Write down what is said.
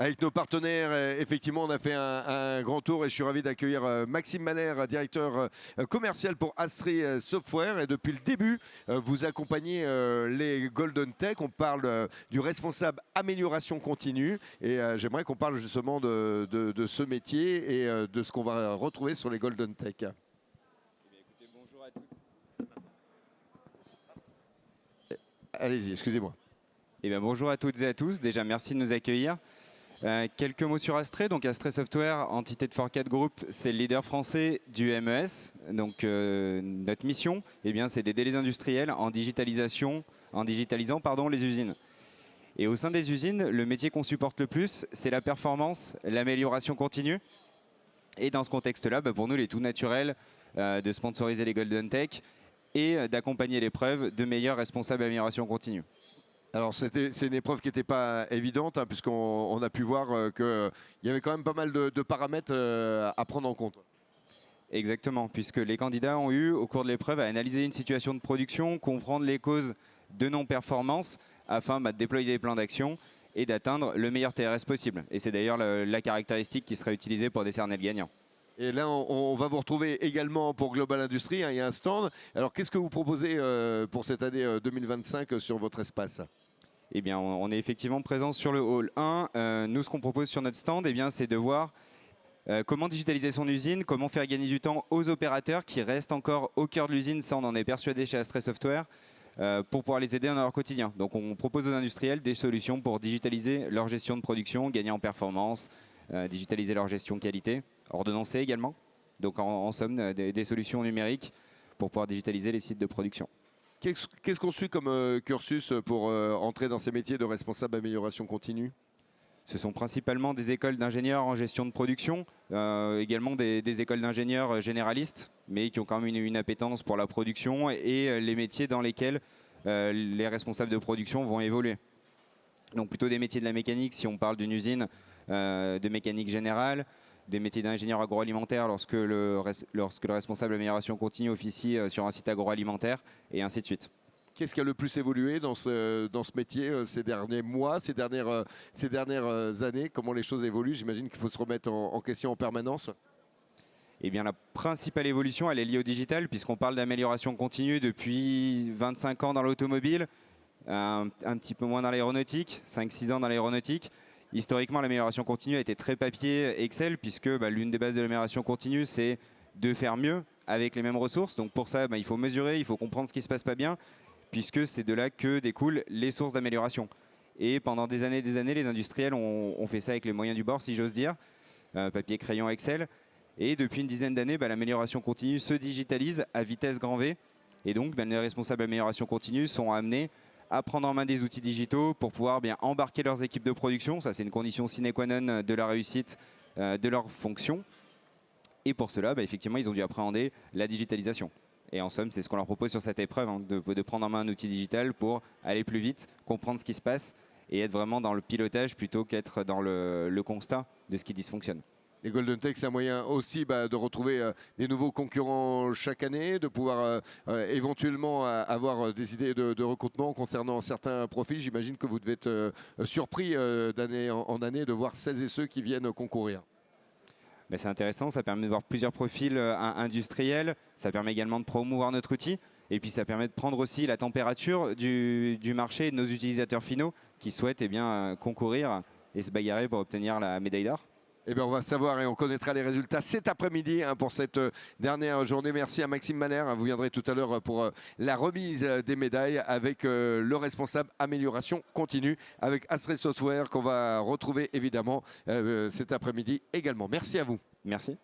Avec nos partenaires, effectivement, on a fait un grand tour et je suis ravi d'accueillir Maxime Manner, directeur commercial pour Astray Software. Et depuis le début, vous accompagnez les Golden Tech. On parle du responsable amélioration continue et j'aimerais qu'on parle justement de ce métier et de ce qu'on va retrouver sur les Golden Tech. Eh bien, écoutez, bonjour à toutes. Allez-y, excusez-moi. Eh bien, bonjour à toutes et à tous. Déjà, merci de nous accueillir. Quelques mots sur Astray. Donc, Astray Software, entité de Forcat Group, c'est le leader français du MES. Donc, notre mission, eh bien, c'est d'aider les industriels en digitalisant les usines. Et au sein des usines, le métier qu'on supporte le plus, c'est la performance, l'amélioration continue. Et dans ce contexte-là, pour nous, il est tout naturel de sponsoriser les Golden Tech et d'accompagner l'épreuve de meilleurs responsables d'amélioration continue. Alors c'est une épreuve qui n'était pas évidente, puisqu'on a pu voir qu'il y avait quand même pas mal de paramètres à prendre en compte. Exactement, puisque les candidats ont eu, au cours de l'épreuve, à analyser une situation de production, comprendre les causes de non-performance, afin de déployer des plans d'action et d'atteindre le meilleur TRS possible. Et c'est d'ailleurs la caractéristique qui sera utilisée pour décerner le gagnant. Et là, on va vous retrouver également pour Global Industries, il y a un stand. Alors qu'est-ce que vous proposez pour cette année 2025 sur votre espace ? Eh bien, on est effectivement présent sur le hall 1. Nous, ce qu'on propose sur notre stand, eh bien, c'est de voir comment digitaliser son usine, comment faire gagner du temps aux opérateurs qui restent encore au cœur de l'usine, ça on en est persuadé chez Astray Software, pour pouvoir les aider dans leur quotidien. Donc on propose aux industriels des solutions pour digitaliser leur gestion de production, gagner en performance, digitaliser leur gestion qualité, ordonnancer également. Donc en somme, des solutions numériques pour pouvoir digitaliser les sites de production. Qu'est-ce qu'on suit comme cursus pour entrer dans ces métiers de responsable amélioration continue ? Ce sont principalement des écoles d'ingénieurs en gestion de production, également des écoles d'ingénieurs généralistes, mais qui ont quand même une appétence pour la production et les métiers dans lesquels les responsables de production vont évoluer. Donc plutôt des métiers de la mécanique, si on parle d'une usine de mécanique générale, des métiers d'ingénieur agroalimentaire lorsque le responsable d'amélioration continue officie sur un site agroalimentaire, et ainsi de suite. Qu'est-ce qui a le plus évolué dans ce métier ces derniers mois, ces dernières années? Comment les choses évoluent? J'imagine qu'il faut se remettre en question en permanence. Eh bien, la principale évolution, elle est liée au digital, puisqu'on parle d'amélioration continue depuis 25 ans dans l'automobile, un petit peu moins dans l'aéronautique, 5-6 ans dans l'aéronautique. Historiquement, l'amélioration continue a été très papier Excel, puisque l'une des bases de l'amélioration continue, c'est de faire mieux avec les mêmes ressources. Donc pour ça, il faut mesurer, il faut comprendre ce qui ne se passe pas bien, puisque c'est de là que découlent les sources d'amélioration. Et pendant des années, les industriels ont fait ça avec les moyens du bord, si j'ose dire, papier, crayon, Excel. Et depuis une dizaine d'années, l'amélioration continue se digitalise à vitesse grand V. Et donc, les responsables d'amélioration continue sont amenés à prendre en main des outils digitaux pour pouvoir embarquer leurs équipes de production. Ça, c'est une condition sine qua non de la réussite de leur fonction. Et pour cela, effectivement, ils ont dû appréhender la digitalisation. Et en somme, c'est ce qu'on leur propose sur cette épreuve, de prendre en main un outil digital pour aller plus vite, comprendre ce qui se passe et être vraiment dans le pilotage plutôt qu'être dans le constat de ce qui dysfonctionne. Les Golden Tech, c'est un moyen aussi de retrouver des nouveaux concurrents chaque année, de pouvoir éventuellement avoir des idées de recrutement concernant certains profils. J'imagine que vous devez être surpris d'année en année de voir celles et ceux qui viennent concourir. C'est intéressant, ça permet de voir plusieurs profils industriels, ça permet également de promouvoir notre outil et puis ça permet de prendre aussi la température du marché et de nos utilisateurs finaux qui souhaitent concourir et se bagarrer pour obtenir la médaille d'or. Eh bien, on va savoir et on connaîtra les résultats cet après-midi pour cette dernière journée. Merci à Maxime Manner. Vous viendrez tout à l'heure pour la remise des médailles avec le responsable amélioration continue avec Astray Software qu'on va retrouver évidemment cet après-midi également. Merci à vous. Merci.